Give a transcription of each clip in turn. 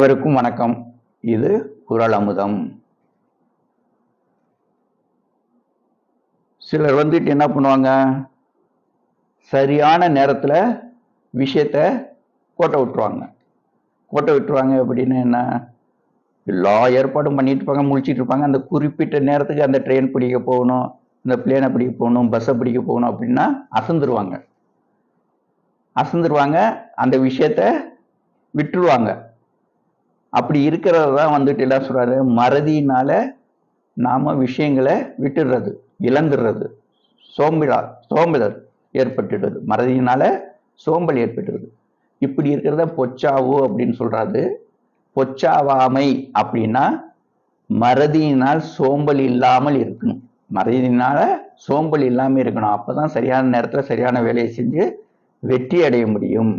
அனைவருக்கும் வணக்கம். இது குறள் அமுதம். சிலர் வந்துட்டு என்ன பண்ணுவாங்க, சரியான நேரத்துல விஷயத்த கோட்டை விட்டுருவாங்க அப்படின்னு என்ன, எல்லா ஏற்பாடும் பண்ணிட்டு இருப்பாங்க, முழிச்சிட்டு இருப்பாங்க. அந்த குறிப்பிட்ட நேரத்துக்கு அந்த ட்ரெயின் பிடிக்க போகணும், இந்த பிளேனை பிடிக்க போகணும், பஸ்ஸை பிடிக்க போகணும் அப்படின்னா அசந்துருவாங்க, அந்த விஷயத்த விட்டுருவாங்க. அப்படி இருக்கிறது தான் வந்துட்டு என்ன சொல்றாரு, மறதியினால நாம விஷயங்களை விட்டுடுறது, இழந்துடுறது, சோம்பல் ஏற்பட்டுடுது, மறதியினால சோம்பல் ஏற்பட்டுடுது. இப்படி இருக்கிறத பொச்சாவு அப்படின்னு சொல்றாரு. பொச்சாவாமை அப்படின்னா மறதியினால் சோம்பல் இல்லாமல் இருக்கணும். மறதியினால சோம்பல் இல்லாம இருக்கணும். அப்பதான் சரியான நேரத்துல சரியான வேலையை செஞ்சு வெற்றி அடைய முடியும்.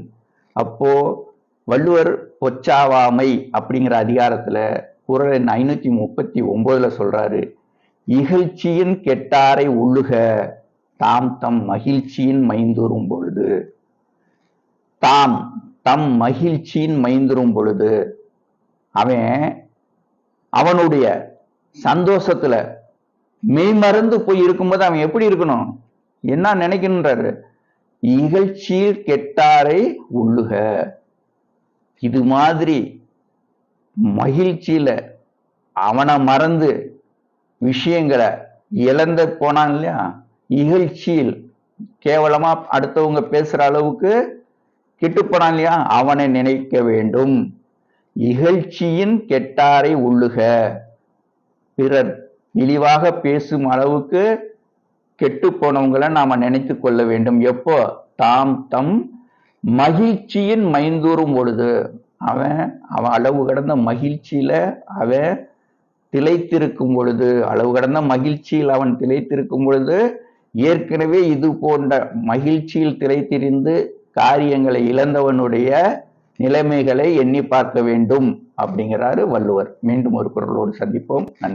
அப்போ வள்ளுவர் பொச்சாவாமை அப்படிங்கிற அதிகாரத்துல குறள் எண் 539 சொல்றாரு, இகழ்ச்சியின் கெட்டாரை உள்ளுக தாம் தம் மகிழ்ச்சியின் மைந்துறும் பொழுது. தாம் தம் மகிழ்ச்சியின் மைந்துறும் பொழுது, அவனுடைய சந்தோஷத்துல மெய்மறந்து போய் இருக்கும்போது அவன் எப்படி இருக்கணும், என்ன நினைக்கணுன்றாரு, இகழ்ச்சியில் கெட்டாரை உள்ளுக. இது மாதிரி மகிழ்ச்சியில அவனை மறந்து விஷயங்களை இழந்து போனான் இல்லையா, இகழ்ச்சியில் கேவலமா அடுத்தவங்க பேசுற அளவுக்கு கெட்டு போனான் இல்லையா, அவனை நினைக்க வேண்டும். இகழ்ச்சியின் கெட்டாரை உள்ளுக, பிறர் இழிவாக பேசும் அளவுக்கு கெட்டு போனவங்களை நாம நினைத்து கொள்ள வேண்டும். எப்போ, தாம் தம் மகிழ்ச்சியின் மைந்தூறும் பொழுது, அவன் அளவு கடந்த மகிழ்ச்சியில அவன் திளைத்திருக்கும் பொழுது, அளவு கடந்த மகிழ்ச்சியில் அவன் திளைத்திருக்கும் பொழுது, ஏற்கனவே இது போன்ற மகிழ்ச்சியில் திளைத்திருந்து காரியங்களை இழந்தவனுடைய நிலைமைகளை எண்ணி பார்க்க வேண்டும் அப்படிங்கிறாரு வள்ளுவர். மீண்டும் ஒரு குறளோடு சந்திப்போம். நன்றி.